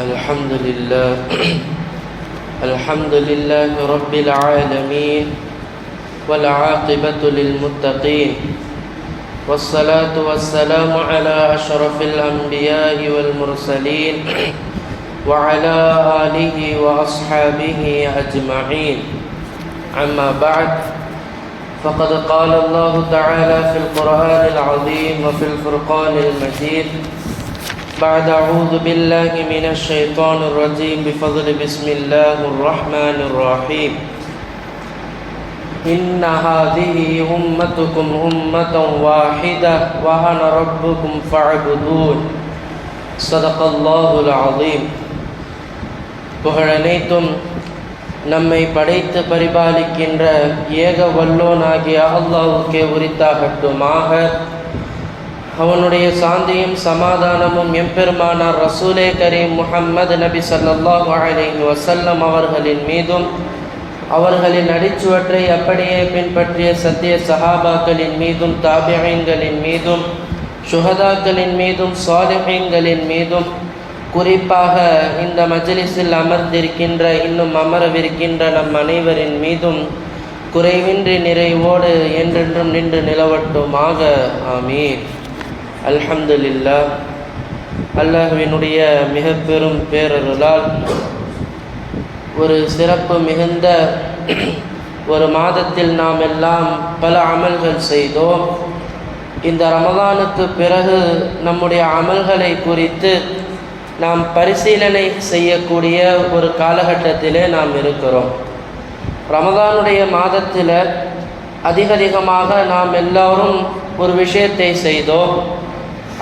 الحمد لله الحمد لله رب العالمين والعاقبة للمتقين والصلاة والسلام على أشرف الأنبياء والمرسلين وعلى آله وأصحابه أجمعين. أما بعد، فقد قال الله تعالى في القرآن العظيم وفي الفرقان المجيد بعد أعوذ بالله من الشيطان الرجيم بفضل بسم الله الرحمن الرحيم. إن هذه أمتكم أمة واحدة وأنا ربكم فاعبدون. صدق الله العظيم. புகழனைத்தும் நம்மை படைத்து பரிபாலிக்கின்ற ஏக வல்லோனாகிய அல்லாஹ்வுக்கே உரித்தாகட்டுமாக. அவனுடைய சாந்தியும் சமாதானமும் எம்பெருமானார் ரசூலே கரீம் முஹம்மது நபி ஸல்லல்லாஹு அலைஹி வஸல்லம் அவர்களின் மீதும், அவர்களின் அடிச்சுவற்றை அப்படியே பின்பற்றிய சத்திய சஹாபாக்களின் மீதும், தாபிஈன்களின் மீதும், ஷுஹதாக்களின் மீதும், சாலிஹீன்களின் மீதும், குறிப்பாக இந்த மஜ்லிஸில் அமர்ந்திருக்கின்ற இன்னும் அமரவிருக்கின்ற நம் அனைவரின் மீதும் குறைவின்றி நிறைவோடு என்றென்றும் நின்று நிலவட்டுமாக. ஆமீன். அல்ஹம்துலில்லாஹ். அல்லாஹ்வினுடைய மிக பெரும் பேரருளால் ஒரு சிறப்பு மிகுந்த ஒரு மாதத்தில் நாம் எல்லாம் பல அமல்கள் செய்தோம். இந்த ரமதானுக்கு பிறகு நம்முடைய அமல்களை குறித்து நாம் பரிசீலனை செய்யக்கூடிய ஒரு காலகட்டத்திலே நாம் இருக்கிறோம். ரமதானுடைய மாதத்தில் அதிகமாக நாம் எல்லோரும் ஒரு விஷயத்தை செய்தோம்.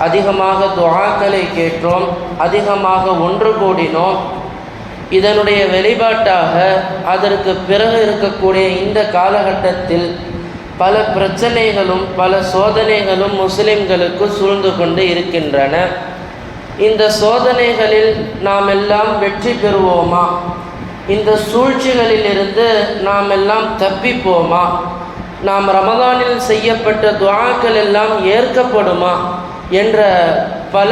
அதிகமாக துஆக்களை கேட்டோம், அதிகமாக ஒன்று கூடினோம். இதனுடைய வெளிப்பாட்டாக அதற்கு பிறகு இருக்கக்கூடிய இந்த காலகட்டத்தில் பல பிரச்சனைகளும் பல சோதனைகளும் முஸ்லிம்களுக்கு சூழ்ந்து கொண்டு இருக்கின்றன. இந்த சோதனைகளில் நாம் எல்லாம் வெற்றி பெறுவோமா? இந்த சூழ்ச்சிகளில் இருந்து நாம் எல்லாம் தப்பிப்போமா? நாம் ரமதானில் செய்யப்பட்ட துஆக்கள் எல்லாம் ஏற்கப்படுமா என்ற பல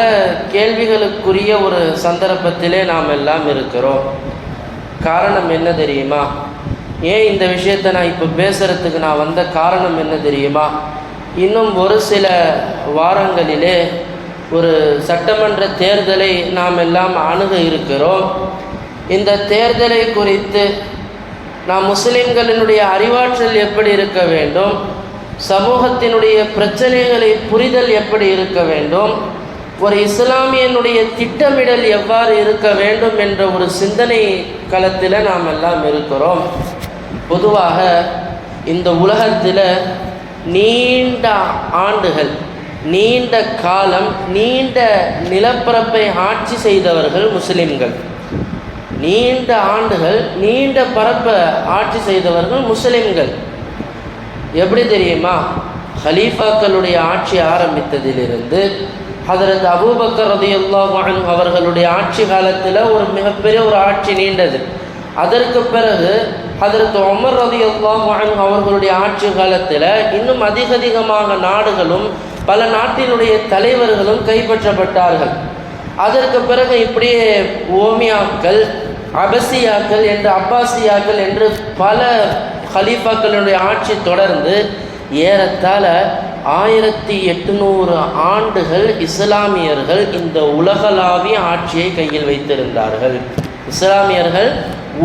கேள்விகளுக்குரிய ஒரு சந்தர்ப்பத்திலே நாம் எல்லாம் இருக்கிறோம். காரணம் என்ன தெரியுமா? ஏன் இந்த விஷயத்தை நான் இப்போ பேசுகிறதுக்கு நான் வந்த காரணம் என்ன தெரியுமா? இன்னும் ஒரு சில வாரங்களிலே ஒரு சட்டமன்ற தேர்தலை நாம் எல்லாம் அணுக இருக்கிறோம். இந்த தேர்தலை குறித்து நாம் முஸ்லிம்களினுடைய அறிவாற்றல் எப்படி இருக்க வேண்டும், சமூகத்தினுடைய பிரச்சனைகளை புரிதல் எப்படி இருக்க வேண்டும், ஒரு இஸ்லாமியனுடைய திட்டமிடல் எவ்வாறு இருக்க வேண்டும் என்ற ஒரு சிந்தனை களத்தில் நாம் எல்லாம் இருக்கிறோம். பொதுவாக இந்த உலகத்தில் நீண்ட ஆண்டுகள், நீண்ட காலம், நீண்ட நிலப்பரப்பை ஆட்சி செய்தவர்கள் முஸ்லிம்கள். நீண்ட ஆண்டுகள் நீண்ட பரப்பை ஆட்சி செய்தவர்கள் முஸ்லிம்கள். எப்படி தெரியுமா? ஹலீஃபாக்களுடைய ஆட்சி ஆரம்பித்ததிலிருந்து ஹதரத் அபூபக்கர் ரலியல்லாஹு அன்ஹு அவர்களுடைய ஆட்சி காலத்தில் ஒரு மிகப்பெரிய ஒரு ஆட்சி நீண்டது. அதற்கு பிறகு ஹதரத் உமர் ரலியல்லாஹு அன்ஹு அவர்களுடைய ஆட்சி காலத்தில் இன்னும் அதிகமாக நாடுகளும் பல நாட்டினுடைய தலைவர்களும் கைப்பற்றப்பட்டார்கள். அதற்கு பிறகு இப்படியே ஓமியாக்கள், அபசியாக்கள் என்று, அப்பாசியாக்கள் என்று பல ஹலீஃபாக்களுடைய ஆட்சி தொடர்ந்து ஏறத்தாழ 1800 ஆண்டுகள் இஸ்லாமியர்கள் இந்த உலகளாவிய ஆட்சியை கையில் வைத்திருந்தார்கள். இஸ்லாமியர்கள்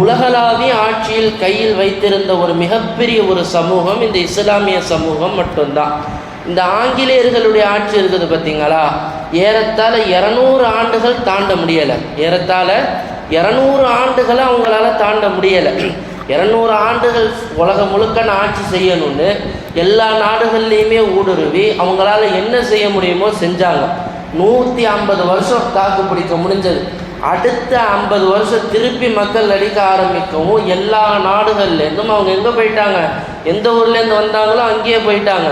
உலகளாவிய ஆட்சியில் கையில் வைத்திருந்த ஒரு மிகப்பெரிய ஒரு சமூகம் இந்த இஸ்லாமிய சமூகம் மட்டும்தான். இந்த ஆங்கிலேயர்களுடைய ஆட்சி இருக்குது பார்த்தீங்களா, ஏறத்தாழ 200 ஆண்டுகள் தாண்ட முடியலை. ஏறத்தாழ 200 ஆண்டுகளை அவங்களால தாண்ட முடியலை. 200 ஆண்டுகள் உலகம் முழுக்க ஆட்சி செய்யணும்னு எல்லா நாடுகள்லையுமே ஊடுருவி அவங்களால என்ன செய்ய முடியுமோ செஞ்சாங்க. 150 வருஷம் தாக்கு பிடிக்க முடிஞ்சது. அடுத்த 50 வருஷம் திருப்பி மக்கள் அடிக்க ஆரம்பிக்கவும் எல்லா நாடுகள்லேருந்தும் அவங்க எங்கே போயிட்டாங்க, எந்த ஊர்லேருந்து வந்தாங்களோ அங்கேயே போயிட்டாங்க.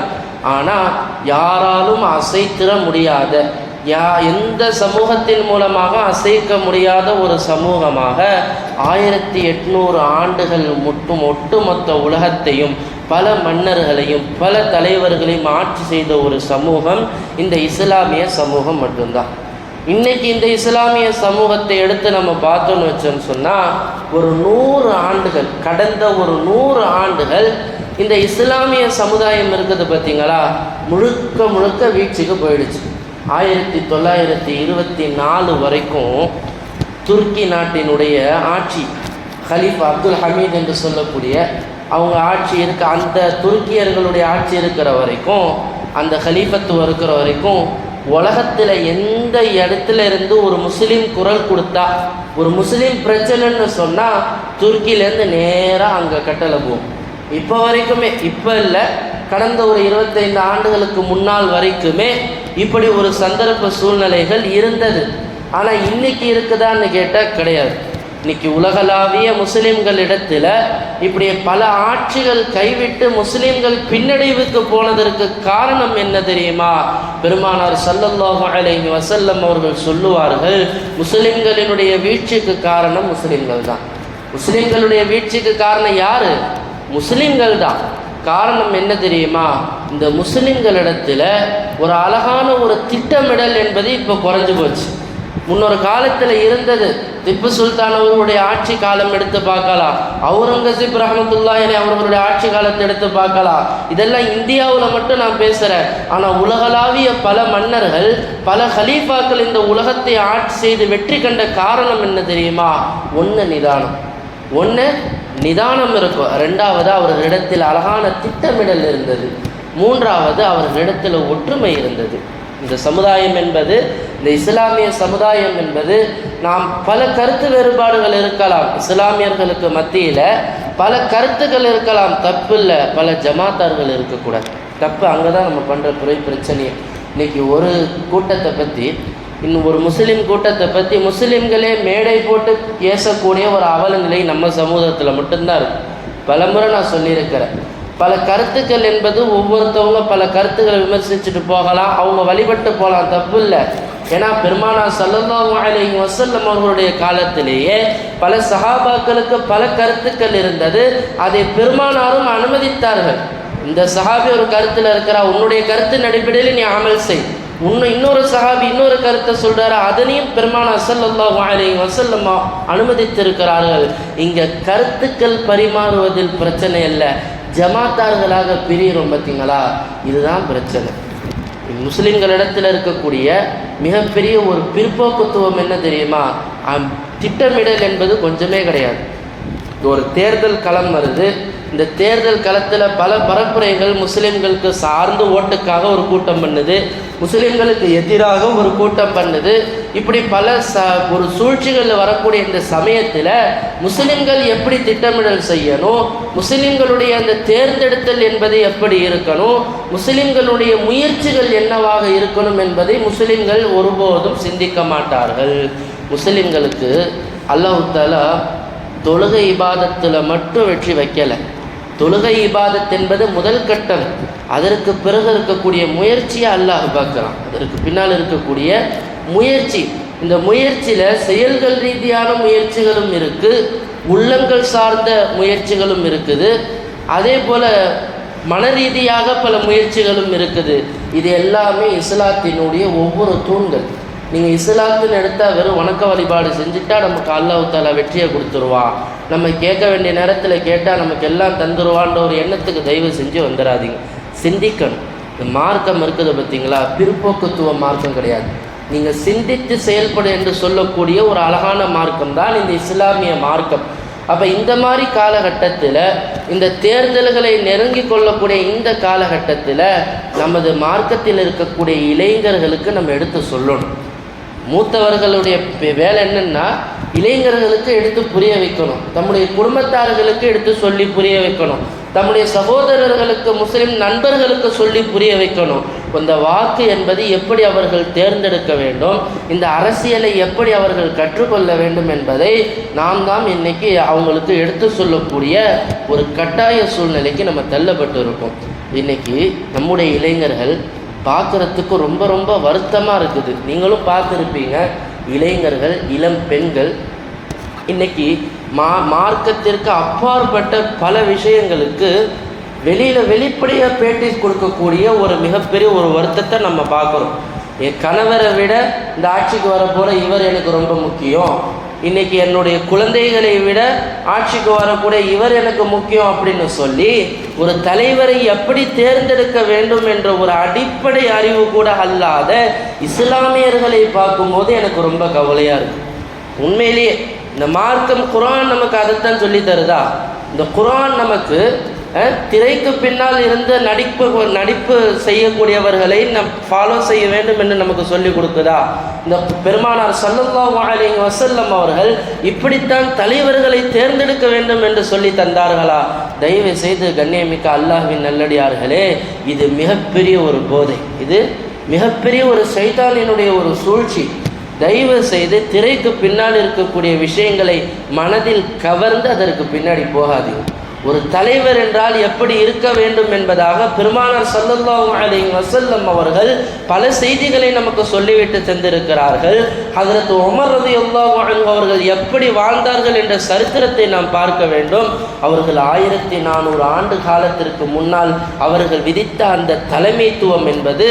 ஆனால் யாராலும் அசைத்திட முடியாத, எந்த சமூகத்தின் மூலமாக அசைக்க முடியாத ஒரு சமூகமாக 1800 ஆண்டுகள் ஒட்டுமொத்த உலகத்தையும் பல மன்னர்களையும் பல தலைவர்களையும் ஆட்சி செய்த ஒரு சமூகம் இந்த இஸ்லாமிய சமூகம் மட்டும்தான். இன்னைக்கு இந்த இஸ்லாமிய சமூகத்தை எடுத்து நம்ம பார்த்தோன்னு வச்சோன்னு சொன்னால், ஒரு 100 ஆண்டுகள், கடந்த ஒரு 100 ஆண்டுகள் இந்த இஸ்லாமிய சமுதாயம் இருக்குது பார்த்தீங்களா, முழுக்க முழுக்க வீழ்ச்சிக்கு போயிடுச்சு. 1924 வரைக்கும் துருக்கி நாட்டினுடைய ஆட்சி, ஹலீஃபா அப்துல் ஹமீத் என்று சொல்லக்கூடிய அவங்க ஆட்சி அந்த துருக்கியர்களுடைய ஆட்சி இருக்கிற வரைக்கும், அந்த ஹலீஃபத்துவம் இருக்கிற வரைக்கும் உலகத்தில் எந்த இடத்துல இருந்து ஒரு முஸ்லீம் குரல் கொடுத்தா, ஒரு முஸ்லீம் பிரச்சனைன்னு சொன்னால் துருக்கியிலேருந்து நேராக அங்கே கட்டளை போகும். இப்போ வரைக்குமே, இப்போ இல்லை, கடந்த ஒரு 25 ஆண்டுகளுக்கு முன்னால் வரைக்குமே இப்படி ஒரு சந்தர்ப்ப சூழ்நிலைகள் இருந்தது. ஆனால் இன்னைக்கு இருக்குதான்னு கேட்டால் கிடையாது. இன்னைக்கு உலகளாவிய முஸ்லீம்கள் இடத்துல இப்படி பல ஆட்சிகள் கைவிட்டு முஸ்லீம்கள் பின்னடைவுக்கு போனதற்கு காரணம் என்ன தெரியுமா? பெருமானார் ஸல்லல்லாஹு அலைஹி வஸல்லம் அவர்கள் சொல்லுவார்கள், முஸ்லீம்களினுடைய வீழ்ச்சிக்கு காரணம் முஸ்லீம்கள் தான். முஸ்லீம்களுடைய வீழ்ச்சிக்கு காரணம் யாரு? முஸ்லீம்கள் தான். காரணம் என்ன தெரியுமா? இந்த முஸ்லீம்களிடத்துல ஒரு அழகான ஒரு திட்டமிடல் என்பது இப்போ குறைஞ்சு போச்சு. முன்னொரு காலத்தில் இருந்தது. திப்பு சுல்தான் அவர்களுடைய ஆட்சி காலம் எடுத்து பார்க்கலாம், அவுரங்கசீப் ரஹ்மத்துல்லாஹி அலைஹி அவர்களுடைய ஆட்சி காலத்தை எடுத்து பார்க்கலாம். இதெல்லாம் இந்தியாவில் மட்டும் நான் பேசுகிறேன். ஆனால் உலகளாவிய பல மன்னர்கள், பல ஹலீஃபாக்கள் இந்த உலகத்தை ஆட்சி செய்து வெற்றி கண்ட காரணம் என்ன தெரியுமா? ஒன்று நிதானம் இருக்கும். ரெண்டாவது, அவர்களிடத்தில் அழகான திட்டமிடல் இருந்தது. மூன்றாவது, அவர்களிடத்தில் ஒற்றுமை இருந்தது. இந்த சமுதாயம் என்பது, இந்த இஸ்லாமிய சமுதாயம் என்பது, நாம் பல கருத்து வேறுபாடுகள் இருக்கலாம், இஸ்லாமியர்களுக்கு மத்தியில் பல கருத்துக்கள் இருக்கலாம், தப்பு இல்லை. பல ஜமாத்தார்கள் இருக்கக்கூடாது, தப்பு. அங்கே தான் நம்ம பண்ணுற பிரச்சனையே. இன்றைக்கி ஒரு கூட்டத்தை பற்றி, இன்னும் ஒரு முஸ்லீம் கூட்டத்தை பற்றி முஸ்லீம்களே மேடை போட்டு பேசக்கூடிய ஒரு அவல நிலை நம்ம சமூகத்தில் மட்டும்தான் இருக்குது. பலமுறை நான் சொல்லியிருக்கிறேன், பல கருத்துக்கள் என்பது ஒவ்வொருத்தவங்க பல கருத்துக்களை விமர்சிச்சுட்டு போகலாம், அவங்க வழிபட்டு போகலாம், தப்பு இல்லை. ஏன்னா பெருமானார் ஸல்லல்லாஹு அலைஹி வஸல்லம் அவர்களுடைய காலத்திலேயே பல சஹாபாக்களுக்கு பல கருத்துக்கள் இருந்தது. அதை பெருமானாரும் அனுமதித்தார்கள். இந்த சஹாபி ஒரு கருத்தில் இருக்கிறா, உன்னுடைய கருத்தின் அடிப்படையில் நீ அமல் செய். இன்னொரு சஹாபி இன்னொரு கருத்தை சொல்றாரு, அதனையும் பெருமானார் ஸல்லல்லாஹு அலைஹி வஸல்லம் அனுமதித்திருக்கிறார்கள். இங்கே கருத்துக்கள் பரிமாறுவதில் பிரச்சனை இல்லை, ஜமாத்தார்களாக பிரிகிறோம் பார்த்தீங்களா, இதுதான் பிரச்சனை. முஸ்லிம்களிடத்தில் இருக்கக்கூடிய மிகப்பெரிய ஒரு பிற்போக்குத்துவம் என்ன தெரியுமா? திட்டமிடல் என்பது கொஞ்சமே கிடையாது. ஒரு தேர்தல் களம் வருது, இந்த தேர்தல் களத்தில் பல பரப்புரைகள் முஸ்லீம்களுக்கு சார்ந்து ஓட்டுக்காக ஒரு கூட்டம் பண்ணுது, முஸ்லீம்களுக்கு எதிராக ஒரு கூட்டம் பண்ணுது. இப்படி பல ஒரு சூழ்ச்சிகளில் வரக்கூடிய இந்த சமயத்தில் முஸ்லீம்கள் எப்படி திட்டமிடல் செய்யணும், முஸ்லீம்களுடைய அந்த தேர்ந்தெடுத்தல் என்பது எப்படி இருக்கணும், முஸ்லீம்களுடைய முயற்சிகள் என்னவாக இருக்கணும் என்பதை முஸ்லீம்கள் ஒருபோதும் சிந்திக்க மாட்டார்கள். முஸ்லீம்களுக்கு அல்லாஹ் தஆலா தொழுகை இபாதத்தில் மட்டும் வெற்றி வைக்கலை. தொழுகை இபாதத் என்பது முதல் கட்டம். அதற்கு பிறகு இருக்கக்கூடிய முயற்சியை அல்லாஹ் பார்க்குறான். அதற்கு பின்னால் இருக்கக்கூடிய முயற்சி, இந்த முயற்சியில் செயல்கள் ரீதியான முயற்சிகளும் இருக்குது, உள்ளங்கள் சார்ந்த முயற்சிகளும் இருக்குது, அதே போல் மன ரீதியாக பல முயற்சிகளும் இருக்குது. இது எல்லாமே இஸ்லாத்தினுடைய ஒவ்வொரு தூண்கள். நீங்கள் இஸ்லாத்துன்னு எடுத்தால் வெறும் வணக்க வழிபாடு செஞ்சுட்டா நமக்கு அல்லாஹ் தஆலா வெற்றியை கொடுத்துருவான், நம்ம கேட்க வேண்டிய நேரத்தில் கேட்டால் நமக்கு எல்லாம் தந்துருவான்ற ஒரு எண்ணத்துக்கு தயவு செஞ்சு வந்துடாதீங்க. சிந்திக்கணும். இந்த மார்க்கம் இருக்குது பார்த்தீங்களா, பிற்போக்குத்துவ மார்க்கம் கிடையாது. நீங்கள் சிந்தித்து செயல்படு என்று சொல்லக்கூடிய ஒரு அழகான மார்க்கம் தான் இந்த இஸ்லாமிய மார்க்கம். அப்போ இந்த மாதிரி காலகட்டத்தில், இந்த தேர்தல்களை நெருங்கி கொள்ளக்கூடிய இந்த காலகட்டத்தில் நமது மார்க்கத்தில் இருக்கக்கூடிய இளைஞர்களுக்கு நம்ம எடுத்து சொல்லணும். மூத்தவர்களுடைய வேலை என்னென்னா இளைஞர்களுக்கு எடுத்து புரிய வைக்கணும், தம்முடைய குடும்பத்தார்களுக்கு எடுத்து சொல்லி புரிய வைக்கணும், தம்முடைய சகோதரர்களுக்கு முஸ்லிம் நண்பர்களுக்கு சொல்லி புரிய வைக்கணும். இந்த வாக்கு என்பது எப்படி அவர்கள் தேர்ந்தெடுக்க வேண்டும், இந்த அரசியலை எப்படி அவர்கள் கற்றுக்கொள்ள வேண்டும் என்பதை நாம் தான் இன்னைக்கு அவங்களுக்கு எடுத்து சொல்லக்கூடிய ஒரு கட்டாய சூழ்நிலைக்கு நம்ம தள்ளப்பட்டு இருக்கோம். இன்னைக்கு நம்முடைய இளைஞர்கள் பார்க்குறதுக்கு ரொம்ப ரொம்ப வருத்தமாக இருக்குது. நீங்களும் பார்த்துருப்பீங்க, இளைஞர்கள், இளம் பெண்கள் இன்னைக்கு மார்க்கத்திற்கு அப்பாற்பட்ட பல விஷயங்களுக்கு வெளியில் வெளிப்படையாக பேட்டி கொடுக்கக்கூடிய ஒரு மிகப்பெரிய ஒரு வருத்தத்தை நம்ம பார்க்குறோம். என் கணவரை விட இந்த ஆட்சிக்கு வரப்போகிற இவர் எனக்கு ரொம்ப முக்கியம், இன்னைக்கு என்னுடைய குழந்தைகளை விட ஆட்சிக்கு வரக்கூடிய இவர் எனக்கு முக்கியம் அப்படின்னு சொல்லி ஒரு தலைவரை எப்படி தேர்ந்தெடுக்க வேண்டும் என்ற ஒரு அடிப்படை அறிவு கூட அல்லாத இஸ்லாமியர்களை பார்க்கும்போது எனக்கு ரொம்ப கவலையாக இருக்குது. உண்மையிலேயே இந்த மார்க்கம் குர்ஆன் நமக்கு அதைத்தான் சொல்லி தருதா? இந்த குர்ஆன் நமக்கு திரைக்கு பின்னால் இருந்து நடிப்பு செய்யக்கூடியவர்களை நம் ஃபாலோ செய்ய வேண்டும் என்று நமக்கு சொல்லிக் கொடுக்குதா? இந்த பெருமானார் ஸல்லல்லாஹு அலைஹி வஸல்லம் அவர்கள் இப்படித்தான் தலைவர்களை தேர்ந்தெடுக்க வேண்டும் என்று சொல்லி தந்தார்களா? தயவு செய்து கண்ணியமிக்க அல்லாஹ்வின் நல்லடியார்களே, இது மிகப்பெரிய ஒரு போதை, இது மிகப்பெரிய ஒரு சைத்தானினுடைய ஒரு சூழ்ச்சி. தயவு செய்து திரைக்கு பின்னால் இருக்கக்கூடிய விஷயங்களை மனதில் கவர்ந்து அதற்கு பின்னாடி போகாதீங்க. ஒரு தலைவர் என்றால் எப்படி இருக்க வேண்டும் என்பதாக பெருமானார் ஸல்லல்லாஹு அலைஹி வஸல்லம் அவர்கள் பல செய்திகளை நமக்கு சொல்லிவிட்டு தந்திருக்கிறார்கள். ஹஜ்ரத் உமர் ரலியல்லாஹு அன்ஹு அவர்கள் எப்படி வாழ்ந்தார்கள் என்ற சரித்திரத்தை நாம் பார்க்க வேண்டும். அவர்கள் 1400 ஆண்டு காலத்திற்கு முன்னால் அவர்கள் விதித்த அந்த தலைமைத்துவம் என்பது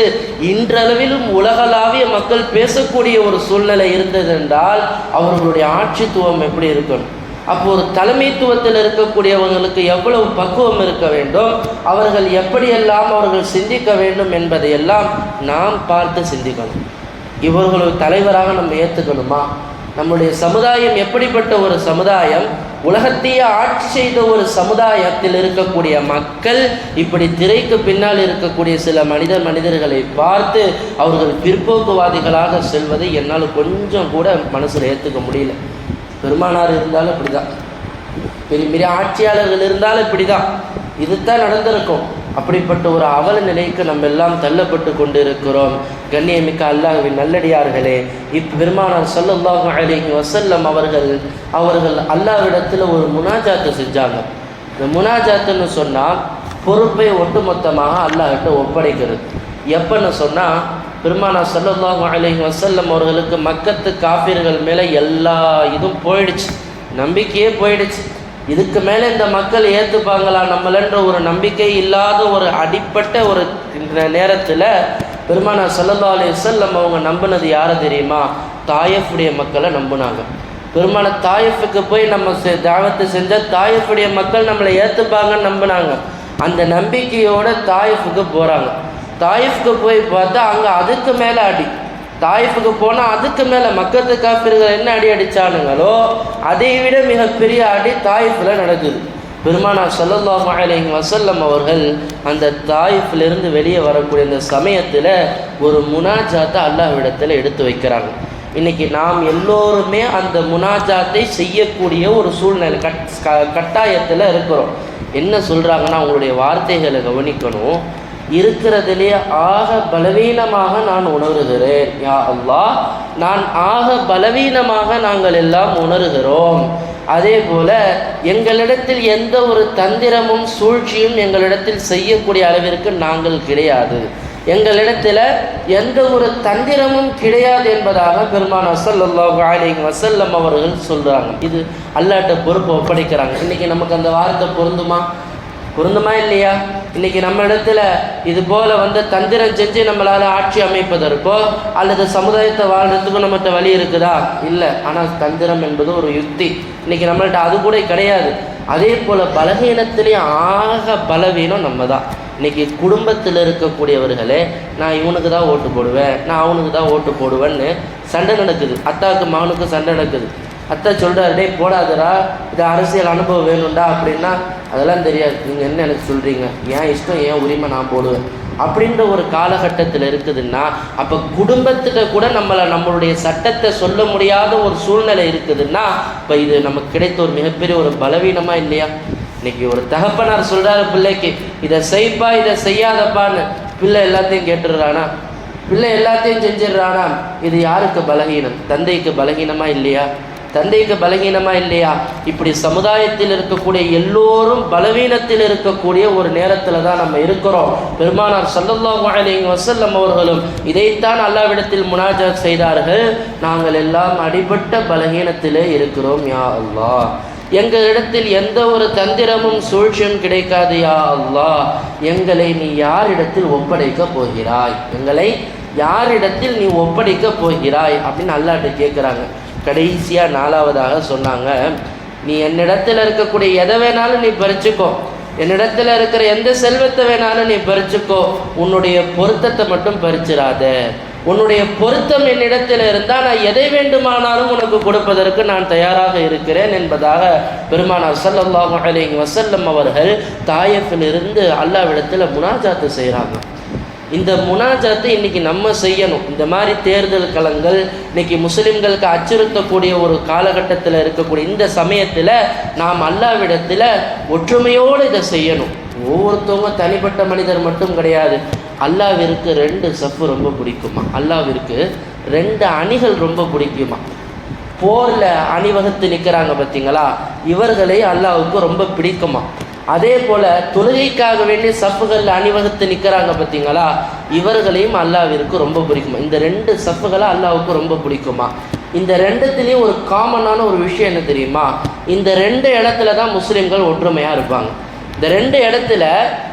இன்றளவிலும் உலகளாவிய மக்கள் பேசக்கூடிய ஒரு சூழ்நிலை இருந்தது என்றால் அவர்களுடைய ஆட்சித்துவம் எப்படி இருக்கணும்? அப்போ ஒரு தலைமைத்துவத்தில் இருக்கக்கூடியவங்களுக்கு எவ்வளவு பக்குவம் இருக்க வேண்டும், அவர்கள் எப்படியெல்லாம் அவர்கள் சிந்திக்க வேண்டும் என்பதையெல்லாம் நாம் பார்த்து சிந்திக்கணும். இவர்கள் தலைவராக நம்ம ஏற்றுக்கணுமா? நம்முடைய சமுதாயம் எப்படிப்பட்ட ஒரு சமுதாயம்? உலகத்தையே ஆட்சி செய்த ஒரு சமுதாயத்தில் இருக்கக்கூடிய மக்கள் இப்படி திரைக்கு பின்னால் இருக்கக்கூடிய சில மனிதர்களை பார்த்து அவர்கள் பிற்போக்குவாதிகளாக செல்வதை என்னால் கொஞ்சம் கூட மனசில் ஏற்றுக்க முடியல. பெருமானார் இருந்தாலும் இப்படி தான், பெரிய பெரிய ஆட்சியாளர்கள் இருந்தாலும் இப்படி தான், இதுதான் நடந்திருக்கும். அப்படிப்பட்ட ஒரு அவல நிலைக்கு நம்ம எல்லாம் தள்ளப்பட்டு கொண்டு இருக்கிறோம். கண்ணியமிக்க அல்லாஹ்வின் நல்லடியார்களே, பெருமானார் ஸல்லல்லாஹு அலைஹி வஸல்லம் அவர்கள் அல்லாஹ்விடத்தில் ஒரு முனாஜாத்தை செஞ்சாங்க. இந்த முனாஜாத்துன்னு சொன்னால் பொறுப்பை ஒட்டுமொத்தமாக அல்லாஹ்கிட்ட ஒப்படைக்கிறது. எப்பன்னு சொன்னால் பெருமானார் ஸல்லல்லாஹு அலைஹி வஸல்லம் அவர்களுக்கு மக்கத்து காஃபிர்கள் மேலே எல்லா இதுவும் போயிடுச்சு, நம்பிக்கையே போயிடுச்சு. இதுக்கு மேலே இந்த மக்கள் ஏற்றுப்பாங்களா நம்மளன்ற ஒரு நம்பிக்கை இல்லாத ஒரு அடிப்பட்ட ஒரு நேரத்தில் பெருமானார் ஸல்லல்லாஹு அலைஹி வஸல்லம் அவங்க நம்பினது யாரை தெரியுமா? தாயிஃபுடைய மக்களை நம்பினாங்க. பெருமானார் தாயிஃபுக்கு போய் நம்ம தாவத்து செஞ்சால் தாயிஃபுடைய மக்கள் நம்மளை ஏற்றுப்பாங்கன்னு நம்பினாங்க. அந்த நம்பிக்கையோடு தாயிஃபுக்கு போகிறாங்க. தாயிஃப்க்கு போய் பார்த்தா அங்கே அதுக்கு மேலே அடி. தாயிஃபுக்கு போனால் அதுக்கு மேலே மக்கத்து காஃபிர்கள் என்ன அடி அடித்தானுங்களோ அதை விட மிகப்பெரிய அடி தாயிஃபில் நடக்குது. பெருமானார் ஸல்லல்லாஹு அலைஹி வஸல்லம் அவர்கள் அந்த தாயிஃபிலிருந்து வெளியே வரக்கூடிய இந்த சமயத்தில் ஒரு முனாஜாத்தை அல்லாஹ்விடத்தில் எடுத்து வைக்கிறாங்க. இன்றைக்கி நாம் எல்லோருமே அந்த முனாஜாத்தை செய்யக்கூடிய ஒரு சூழ்நிலை கட்டாயத்தில் இருக்கிறோம். என்ன சொல்கிறாங்கன்னா, உங்களுடைய வார்த்தைகளை கவனிக்கணும். இருக்கிறதுலேயே ஆக பலவீனமாக நான் உணர்கிறேன் யா அல்லாஹ், நான் ஆக பலவீனமாக நாங்கள் எல்லாம் உணர்கிறோம். அதே போல எங்களிடத்தில் எந்த ஒரு தந்திரமும் சூழ்ச்சியும் எங்களிடத்தில் செய்யக்கூடிய அளவிற்கு நாங்கள் கிடையாது, எங்களிடத்தில் எந்த ஒரு தந்திரமும் கிடையாது என்பதாக பெருமானார் ஸல்லல்லாஹு அலைஹி வஸல்லம் அவர்கள் சொல்கிறாங்க. இது அல்லாஹ்ட்ட பொறுப்பை ஒப்படைக்கிறாங்க. இன்றைக்கி நமக்கு அந்த வார்த்தை பொருந்துமா இல்லையா? இன்றைக்கி நம்ம இடத்துல இது போல் தந்திரம் செஞ்சு நம்மளால் ஆட்சி அமைப்பதற்கோ அல்லது சமுதாயத்தை வாழ்கிறதுக்கோ நம்மகிட்ட வழி இருக்குதா? இல்லை. ஆனால் தந்திரம் என்பது ஒரு யுக்தி. இன்றைக்கி நம்மள்கிட்ட அது கூட கிடையாது. அதே போல் பலவீனத்திலே ஆக பலவீனம் நம்ம தான். இன்றைக்கி குடும்பத்தில் இருக்கக்கூடியவர்களே, நான் இவனுக்கு தான் ஓட்டு போடுவேன், நான் அவனுக்கு தான் ஓட்டு போடுவேன்னு சண்டை நடக்குது. அத்தாவுக்கு மகனுக்கு சண்டை நடக்குது. அத்தை சொல்கிறார், டே போடாதரா, இது அரசியல் அனுபவம் வேணும்டா அப்படின்னா, அதெல்லாம் தெரியாது, நீங்கள் என்ன எனக்கு சொல்கிறீங்க, என் இஷ்டம், என் உரிமை, நான் போடுவேன் அப்படின்ற ஒரு காலகட்டத்தில் இருக்குதுன்னா, அப்போ குடும்பத்துக்கு கூட நம்மளுடைய சட்டத்தை சொல்ல முடியாத ஒரு சூழ்நிலை இருக்குதுன்னா, இப்போ இது நமக்கு கிடைத்த ஒரு மிகப்பெரிய ஒரு பலவீனமாக இல்லையா? இன்றைக்கி ஒரு தகப்பனார் சொல்கிறாரு பிள்ளைக்கு, இதை செய்ப்பா, இதை செய்யாதப்பான்னு. பிள்ளை எல்லாத்தையும் கேட்டுடுறானா? பிள்ளை எல்லாத்தையும் செஞ்சிடுறானா? இது யாருக்கு பலகீனம்? தந்தைக்கு பலகீனமாக இல்லையா? தந்தைக்கு பலகீனமாக இல்லையா? இப்படி சமுதாயத்தில் இருக்கக்கூடிய எல்லோரும் பலவீனத்தில் இருக்கக்கூடிய ஒரு நேரத்தில் தான் நம்ம இருக்கிறோம். பெருமானார் ஸல்லல்லாஹு அலைஹி வஸல்லம் அவர்களும் இதைத்தான் அல்லாஹ்விடத்தில் முனாஜாத் செய்தார்கள். நாங்கள் எல்லாம் அடிபட்ட பலகீனத்திலே இருக்கிறோம் யா அல்லாஹ், எங்களிடத்தில் எந்த ஒரு தந்திரமும் சூழ்ச்சியும் கிடைக்காது யா அல்லாஹ், எங்களை நீ யாரிடத்தில் ஒப்படைக்க போகிறாய்? எங்களை யாரிடத்தில் நீ ஒப்படைக்க போகிறாய் அப்படின்னு அல்லாஹ்ட்ட கேட்குறாங்க. கடைசியாக 4வதாக சொன்னாங்க, நீ என்னிடத்தில் இருக்கக்கூடிய எதை வேணாலும் நீ பறிச்சுக்கோ, என்னிடத்தில் இருக்கிற எந்த செல்வத்தை வேணாலும் நீ பறிச்சுக்கோ, உன்னுடைய பொருத்தத்தை மட்டும் பறிச்சிடாத. உன்னுடைய பொருத்தம் என்னிடத்தில் இருந்தால் நான் எதை வேண்டுமானாலும் உனக்கு கொடுப்பதற்கு நான் தயாராக இருக்கிறேன் என்பதாக பெருமானார் ஸல்லல்லாஹு அலைஹி வஸல்லம் அவர்கள் தாயிஃபிலிருந்து அல்லாஹ்விடத்தில் முனாஜாத்து செய்கிறாங்க. இந்த முனாஜாத்தை இன்றைக்கி நம்ம செய்யணும். இந்த மாதிரி தேர்தல் களங்கள் இன்றைக்கி முஸ்லிம்களுக்கு அச்சுறுத்தக்கூடிய ஒரு காலகட்டத்தில் இருக்கக்கூடிய இந்த சமயத்தில் நாம் அல்லாஹ்விடத்தில் ஒற்றுமையோடு இதை செய்யணும். ஒவ்வொருத்தவங்க தனிப்பட்ட மனிதர் மட்டும் கிடையாது. அல்லாஹ்விற்கு 2 சஃப்பு ரொம்ப பிடிக்குமா, அல்லாஹ்விற்கு 2 அணிகள் ரொம்ப பிடிக்குமா. போரில் அணிவகுத்து நிற்கிறாங்க பார்த்தீங்களா, இவர்களை அல்லாஹ்வுக்கு ரொம்ப பிடிக்குமா. அதே போல் தொழுகைக்காக வேண்டிய சஃப்புகளில் அணிவகுத்து நிற்கிறாங்க பார்த்தீங்களா, இவர்களையும் அல்லாஹ்விற்கு ரொம்ப பிடிக்குமா. இந்த 2 சஃப்புகளை அல்லாஹ்வுக்கு ரொம்ப பிடிக்குமா. இந்த 2த்துலேயும் ஒரு காமனான ஒரு விஷயம் என்ன தெரியுமா, இந்த 2 இடத்துல தான் முஸ்லீம்கள் ஒற்றுமையாக இருப்பாங்க. இந்த 2 இடத்துல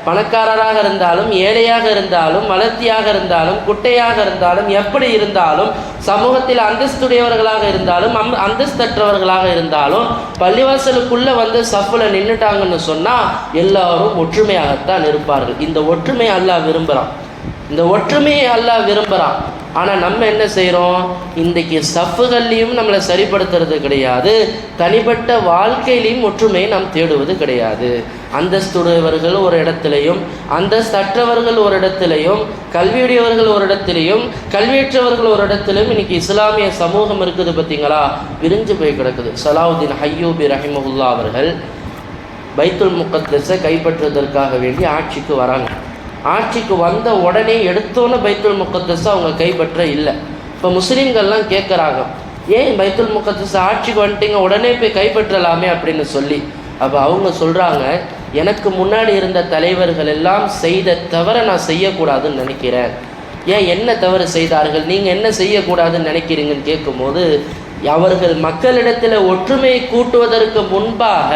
பணக்காரராக இருந்தாலும் ஏழையாக இருந்தாலும் வளர்த்தியாக இருந்தாலும் குட்டையாக இருந்தாலும் எப்படி இருந்தாலும் சமூகத்தில் அந்தஸ்துடையவர்களாக இருந்தாலும் அந்தஸ்தற்றவர்களாக இருந்தாலும் பள்ளிவாசலுக்குள்ளே வந்து சஃப்பில் நின்றுட்டாங்கன்னு சொன்னால் எல்லாரும் ஒற்றுமையாகத்தான் இருப்பார்கள். இந்த ஒற்றுமையை அல்லாஹ் விரும்புகிறான், இந்த ஒற்றுமையை அல்லாஹ் விரும்புகிறான். ஆனால் நம்ம என்ன செய்கிறோம், இன்றைக்கி சஃப்புகள்லையும் நம்மளை சரிப்படுத்துறது கிடையாது, தனிப்பட்ட வாழ்க்கையிலையும் ஒற்றுமையை நாம் தேடுவது கிடையாது. அந்தஸ்துடையவர்கள் ஒரு இடத்துலையும் அந்தஸ்தற்றவர்கள் ஒரு இடத்துலையும் கல்வியுடையவர்கள் ஒரு இடத்துலையும் கல்வியற்றவர்கள் ஒரு இடத்துலையும் இன்றைக்கி இஸ்லாமிய சமூகம் இருக்குது பார்த்தீங்களா, விரிஞ்சு போய் கிடக்குது. சலாவுதீன் அய்யூபி ரஹிமஹுல்லா அவர்கள் பைத்துல் முகத்தஸை கைப்பற்றுவதற்காக வேண்டி ஆட்சிக்கு வராங்க. ஆட்சிக்கு வந்த உடனே எடுத்தோன்னே பைத்துல் முகத்தஸை அவங்க கைப்பற்ற இல்லை. இப்போ முஸ்லீம்கள்லாம் கேட்குறாங்க, ஏன் பைத்துல் முகத்தஸ் ஆட்சிக்கு வந்துட்டீங்க, உடனே போய் கைப்பற்றலாமே அப்படின்னு சொல்லி. அப்போ அவங்க சொல்கிறாங்க, எனக்கு முன்னாடி இருந்த தலைவர்கள் எல்லாம் செய்த தவிர நான் செய்யக்கூடாதுன்னு நினைக்கிறேன். ஏன் என்ன தவறு செய்தார்கள், நீங்கள் என்ன செய்யக்கூடாதுன்னு நினைக்கிறீங்கன்னு கேட்கும்போது, அவர்கள் மக்களிடத்தில் ஒற்றுமையை கூட்டுவதற்கு முன்பாக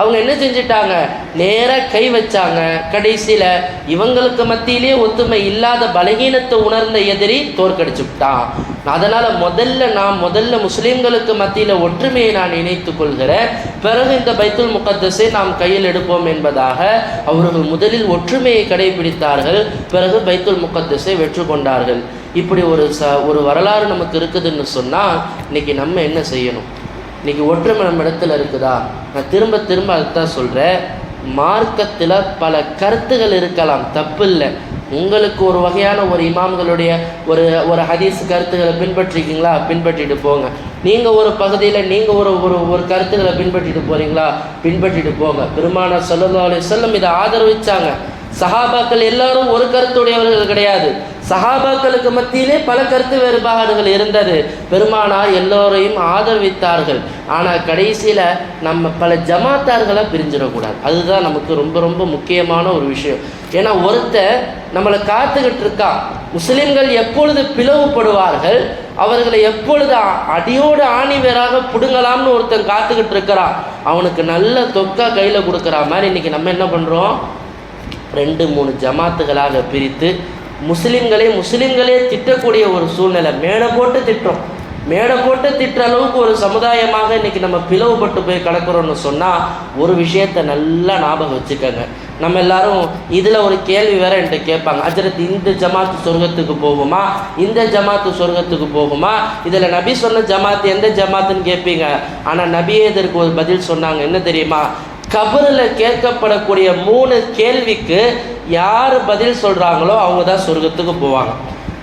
அவங்க என்ன செஞ்சிட்டாங்க, நேராக கை வச்சாங்க. கடைசியில் இவங்களுக்கு மத்தியிலே ஒத்துமை இல்லாத பலகீனத்தை உணர்ந்த எதிரி தோற்கடிச்சு விட்டான். அதனால் முதல்ல முஸ்லீம்களுக்கு மத்தியில் ஒற்றுமையை நான் இணைத்து கொள்கிறேன், பிறகு இந்த பைத்துல் முகத்தஸை நாம் கையில் எடுப்போம் என்பதாக அவர்கள் முதலில் ஒற்றுமையை கடைபிடித்தார்கள். பிறகு பைத்துல் முகத்தஸை வெற்றி கொண்டார்கள். இப்படி ஒரு வரலாறு நமக்கு இருக்குதுன்னு சொன்னால் இன்றைக்கி நம்ம என்ன செய்யணும்? இன்றைக்கி ஒற்றுமை நம்ம இடத்துல இருக்குதா? நான் திரும்ப அதுதான் சொல்கிறேன், மார்க்கத்தில் பல கருத்துகள் இருக்கலாம், தப்பு இல்லை. உங்களுக்கு ஒரு வகையான ஒரு இமாம்களுடைய ஒரு ஹதீஸ் கருத்துக்களை பின்பற்றிக்கிங்களா, பின்பற்றிட்டு போங்க. நீங்கள் ஒரு பகுதியில் நீங்கள் ஒரு கருத்துக்களை பின்பற்றிட்டு போகிறீங்களா, பின்பற்றிட்டு போங்க. பெருமானார் ஸல்லல்லாஹு அலைஹி வஸல்லம் இதை ஆதரவிச்சாங்க. சஹாபாக்கள் எல்லாரும் ஒரு கருத்துடையவர்கள் கிடையாது. சஹாபாக்களுக்கு மத்தியிலே பல கருத்து வேறுபாடுகள் இருந்தது. பெருமானார் எல்லோரையும் ஆதரவித்தார்கள். ஆனால் கடைசியில் நம்ம பல ஜமாத்தார்களை பிரிஞ்சிடக்கூடாது. அதுதான் நமக்கு ரொம்ப ரொம்ப முக்கியமான ஒரு விஷயம். ஏன்னா ஒருத்தர் நம்மளை காத்துக்கிட்டு இருக்கான். முஸ்லிம்கள் எப்பொழுது பிளவுபடுவார்கள், அவர்களை எப்பொழுது அடியோடு ஆணி வேறாக பிடுங்கலாம்னு ஒருத்தன் காத்துக்கிட்டு இருக்கிறான். அவனுக்கு நல்ல தொக்கா கையில் கொடுக்குற மாதிரி இன்றைக்கி நம்ம என்ன பண்ணுறோம், 2-3 ஜமாத்துகளாக பிரித்து முஸ்லிம்களே திட்டக்கூடிய ஒரு சூழ்நிலை. மேடை போட்டு திட்டுற அளவுக்கு ஒரு சமுதாயமாக இன்றைக்கி நம்ம பிளவுபட்டு போய் கிடக்கிறோன்னு சொன்னால் ஒரு விஷயத்தை நல்லா ஞாபகம் வச்சுக்கோங்க. நம்ம எல்லாரும் இதில் ஒரு கேள்வி வேறு என்கிட்ட கேட்பாங்க, ஹஜ்ரத் இந்த ஜமாத்து சொர்க்கத்துக்கு போகுமா, இந்த ஜமாத்து சொர்க்கத்துக்கு போகுமா, இதில் நபி சொன்ன ஜமாத்து எந்த ஜமாத்துன்னு கேட்பீங்க. ஆனால் நபியே இதற்கு ஒரு பதில் சொன்னாங்க. என்ன தெரியுமா? கபரில் கேட்கப்படக்கூடிய 3 கேள்விக்கு யார் பதில் சொல்கிறாங்களோ அவங்க தான் சொர்க்கத்துக்கு போவாங்க.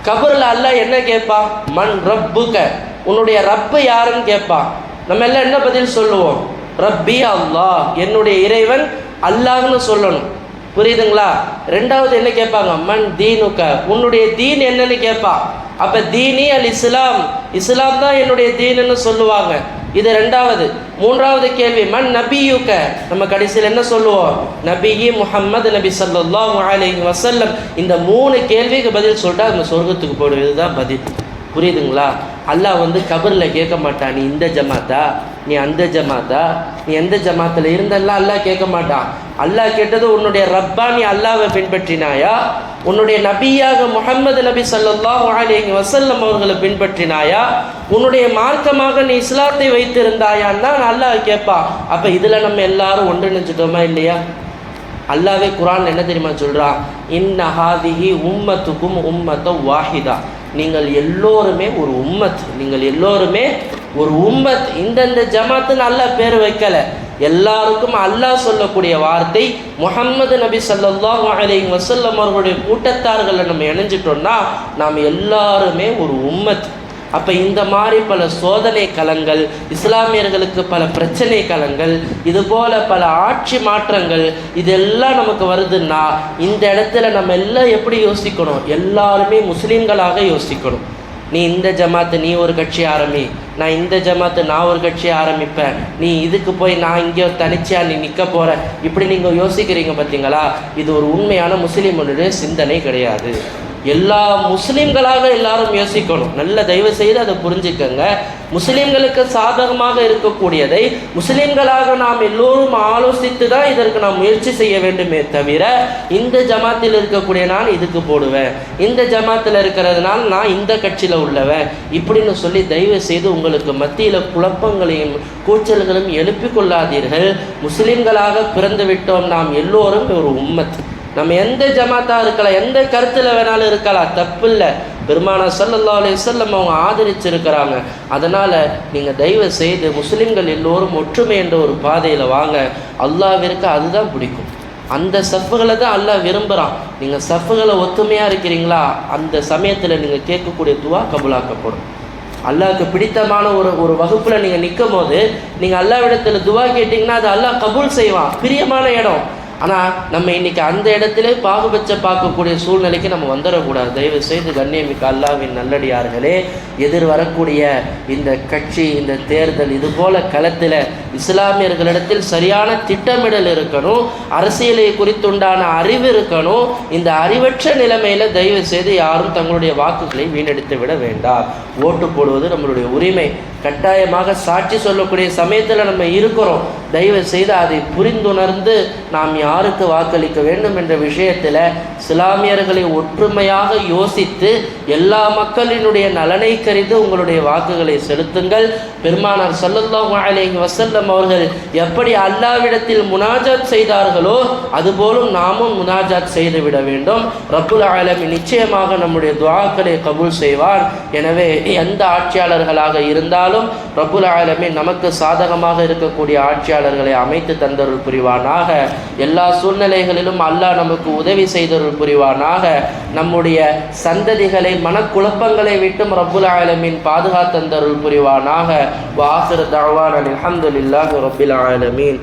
கபரில் அல்லாஹ் என்ன கேட்பான்? மன் ரப்புக, உன்னுடைய ரப்பு யாருன்னு கேட்பான். நம்ம எல்லாம் என்ன பதில் சொல்லுவோம்? ரப்பி அல்லாஹ், என்னுடைய இறைவன் அல்லாஹ்னு சொல்லணும். புரியுதுங்களா? 2வது என்ன கேட்பாங்க? மன் தீனுக்க, உன்னுடைய தீன் என்னன்னு கேட்பான். அப்போ தீனி அல் இஸ்லாம், இஸ்லாம் தான் என்னுடைய தீனுன்னு சொல்லுவாங்க. இது 2வது. 3வது கேள்வி மன் நபியுக்க, நம்ம கடைசியில் என்ன சொல்லுவோம்? நபியி முஹம்மது நபி ஸல்லல்லாஹு அலைஹி வஸல்லம். இந்த 3 கேள்விக்கு பதில் சொல்லிட்டா அந்த சொர்க்கத்துக்கு போடுவது தான் பதில். புரியுதுங்களா? அல்லாஹ் கபரில் கேட்க மாட்டான், நீ இந்த ஜமாத்தா, நீ அந்த ஜமாத்தா, நீ எந்த ஜமாத்தில் இருந்தெல்லாம் அல்லாஹ் கேட்க மாட்டான். அல்லாஹ் கேட்டது உன்னுடைய ரப்பா நீ அல்லாஹ்வை பின்பற்றினாயா, உன்னுடைய நபியாக முஹம்மது நபி ஸல்லல்லாஹு அலைஹி வஸல்லம் அவர்களை பின்பற்றினாயா, உன்னுடைய மார்க்கமாக நீ இஸ்லாத்தை வைத்திருந்தாயான்னு தான் அல்லாஹ் கேட்பா. அப்போ இதில் நம்ம எல்லாரும் ஒன்றிணைஞ்சிட்டோமா இல்லையா? அல்லாஹ்வே குர்ஆன்ல என்ன தெரியுமா சொல்றான்? இன்ன ஹாதிஹி உம்மத்துக்கும் உம்மத்த வாஹிதா, நீங்கள் எல்லோருமே ஒரு உம்மத், நீங்கள் எல்லோருமே ஒரு உம்மத். இந்தந்த ஜமாத்துன்னு அல்லாஹ் பேர் வைக்கல, எல்லாருக்கும் அல்லாஹ் சொல்லக்கூடிய வார்த்தை முஹம்மது நபி ஸல்லல்லாஹு அலைஹி வஸல்லம் அவர்களுடைய கூட்டத்தார்களை நம்ம இணைஞ்சிட்டோம்னா நாம் எல்லாருமே ஒரு உம்மத். அப்போ இந்த மாதிரி பல சோதனை களங்கள், இஸ்லாமியர்களுக்கு பல பிரச்சனை களங்கள், இதுபோல் பல ஆட்சி மாற்றங்கள் இதெல்லாம் நமக்கு வருதுன்னா இந்த இடத்துல நம்ம எல்லாம் எப்படி யோசிக்கணும்? எல்லாருமே முஸ்லீம்களாக யோசிக்கணும். நீ இந்த ஜமாத்து நீ ஒரு கட்சி ஆரம்பி, நான் இந்த ஜமாத்து நான் ஒரு கட்சியை ஆரம்பிப்பேன், நீ இதுக்கு போய் நான் இங்கே தனிச்சா நீ நிற்க போகிற, இப்படி நீங்கள் யோசிக்கிறீங்க பார்த்தீங்களா? இது ஒரு உண்மையான முஸ்லீம்களுடைய சிந்தனை கிடையாது. எல்லா முஸ்லீம்களாக எல்லாரும் யோசிக்கணும். நல்ல தயவு செய்து அதை புரிஞ்சுக்கங்க. முஸ்லீம்களுக்கு சாதகமாக இருக்கக்கூடியதை முஸ்லீம்களாக நாம் எல்லோரும் ஆலோசித்து தான் இதற்கு நாம் முயற்சி செய்ய வேண்டுமே தவிர, இந்த ஜமாத்தில் இருக்கக்கூடிய நான் இதுக்கு போடுவேன், இந்த ஜமாத்தில் இருக்கிறதுனால நான் இந்த கட்சியில் உள்ளவன் இப்படின்னு சொல்லி தயவு செய்து உங்களுக்கு மத்தியில் குழப்பங்களையும் கூச்சல்களும் எழுப்பிக் கொள்ளாதீர்கள். முஸ்லீம்களாக பிறந்து விட்டோம், நாம் எல்லோரும் ஒரு உம்மத். நம்ம எந்த ஜமாத்தாக இருக்கலாம், எந்த கருத்தில் வேணாலும் இருக்கலாம், தப்பு இல்லை. பெருமானார் ஸல்லல்லாஹு அலைஹி வஸல்லம் அவங்க ஆதரிச்சிருக்கிறாங்க. அதனால் நீங்கள் தயவு செய்து முஸ்லீம்கள் எல்லோரும் ஒற்றுமை என்ற ஒரு பாதையில் வாங்க. அல்லாஹ்விற்கு அதுதான் பிடிக்கும், அந்த சஃப்புகளை தான் அல்லாஹ் விரும்புகிறான். நீங்கள் சஃப்புகளை ஒத்துமையாக இருக்கிறீங்களா, அந்த சமயத்தில் நீங்கள் கேட்கக்கூடிய துவா கபூலாக்கப்படும். அல்லாஹ்வுக்கு பிடித்தமான ஒரு வகுப்பில் நீங்கள் நிற்கும் போது நீங்கள் அல்லாஹ்விடத்தில் துவா கேட்டிங்கன்னா அது அல்லாஹ் கபூல் செய்வான், பிரியமான இடம். ஆனால் நம்ம இன்றைக்கி அந்த இடத்துல பாகுபட்ச பார்க்கக்கூடிய சூழ்நிலைக்கு நம்ம வந்துடக்கூடாது. தயவு செய்து கண்ணியமிக்க அல்லாஹ்வின் நல்லடியார்களே, எதிர் வரக்கூடிய இந்த கட்சி, இந்த தேர்தல், இதுபோல் களத்தில் இஸ்லாமியர்களிடத்தில் சரியான திட்டமிடல் இருக்கணும், அரசியலை குறித்துண்டான அறிவு இருக்கணும். இந்த அறிவற்ற நிலைமையில் தயவு செய்து யாரும் தங்களுடைய வாக்குகளை வீணடித்து விட வேண்டாம். ஓட்டு போடுவது நம்மளுடைய உரிமை, கட்டாயமாக சாட்சி சொல்லக்கூடிய சமயத்தில் நம்ம இருக்கிறோம். தயவு செய்து அதை புரிந்துணர்ந்து நாம் யாருக்கு வாக்களிக்க வேண்டும் என்ற விஷயத்தில் இஸ்லாமியர்களை ஒற்றுமையாக யோசித்து எல்லா மக்களினுடைய நலனை கருதி உங்களுடைய வாக்குகளை செலுத்துங்கள். பெருமானார் ஸல்லல்லாஹு அலைஹி வஸல்லம் அவர்கள் எப்படி அல்லாஹ்விடத்தில் முனாஜாத் செய்தார்களோ அதுபோலும் நாமும் முனாஜாத் செய்துவிட வேண்டும். ரப்புல் ஆலமீன் நிச்சயமாக நம்முடைய துஆக்களை கபூல் செய்வார். எனவே எந்த ஆட்சியாளர்களாக இருந்தாலும் ரப்புல் ஆலமீன் நமக்கு சாதகமாக இருக்கக்கூடிய ஆட்சியாளர்களை அமைத்து தந்தருள் புரிவானாக. எல்லா சூழ்நிலைகளிலும் அல்லாஹ் நமக்கு உதவி செய்தருள் புரிவானாக. நம்முடைய சந்ததிகளை மனக்குழப்பங்களை விட்டும் ரப்புல் ஆலமீன் பாதுகாத்தந்தருள் புரிவானாக. வ ஆகிரு தஅவானா அல்ஹம்துலில்லாஹி ரப்பில் ஆலமீன்.